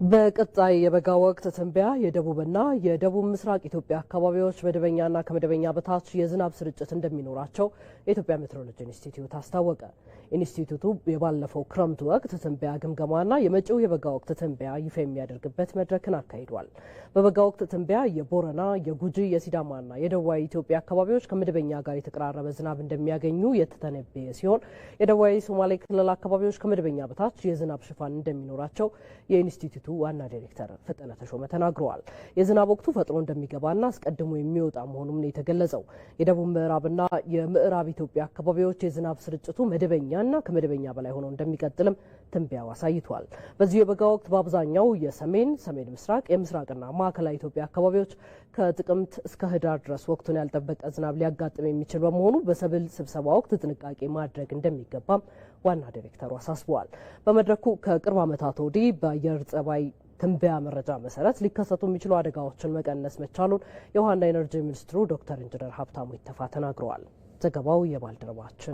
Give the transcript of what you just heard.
በቀጣይ የበጋ ወቅት ትንበያ የደቡብና የደቡብ ምስራቅ ኢትዮጵያ አካባቢዎች መደበኛና ከመደበኛ በታች የዝናብ ስርጭት እንደሚኖራቸው የኢትዮጵያ ሜትሮሎጂ ኢንስቲትዩት አስታወቀ። ኢንስቲትዩቱ የባለፈው ክረምት ወቅት ትንበያ ግምገማና የመጪው የበጋ ወቅት ትንበያ ይፋ የሚያደርግበት መድረክን አካሂዷል። በበጋ ወቅት ትንበያ የቦረና፣ የጉጂ፣ የሲዳማና የደቡባዊ ኢትዮጵያ አካባቢዎች ከመደበኛ ጋር የተቀራረበ ዝናብ እንደሚያገኙ የተተነበየ ሲሆን የደቡባዊ ሶማሌ ክልል አካባቢዎች ከመደበኛ በታች የዝናብ ሽፋን እንደሚኖራቸው የኢንስቲትዩቱ ዋና ዳይሬክተር ፈጠነ ተሾመ ተናግረዋል። የዝናብ ወቅቱ ፈጥኖ እንደሚገባና አስቀድሞ የሚወጣ መሆኑም ነው የተገለጸው። የደቡብ ምዕራብና የምዕራብ ኢትዮጵያ አካባቢዎች የዝናብ ስርጭቱ መደበኛና ከመደበኛ በላይ ሆኖ እንደሚቀጥልም ትንበያው አሳይቷል። በዚህ የበጋ ወቅት በአብዛኛው የሰሜን ምስራቅ፣ የምስራቅና ማዕከላዊ ኢትዮጵያ አካባቢዎች ከጥቅምት እስከ ህዳር ድረስ ወቅቱን ያልጠበቀ ዝናብ ሊያጋጥም የሚችል በመሆኑ በሰብል ስብሰባ ወቅት ጥንቃቄ ማድረግ እንደሚገባም ዋና ዳይሬክተሩ አሳስበዋል። በመድረኩ ከቅርብ ዓመታት ወዲህ በአየር ጸባይ ትንበያ መረጃ መሰረት ሊከሰቱ የሚችሉ አደጋዎችን መቀነስ መቻሉን የውሃና ኢነርጂ ሚኒስትሩ ዶክተር ኢንጂነር ሀብታሙ ኢተፋ ተናግረዋል። ዘገባው የባልደረባችን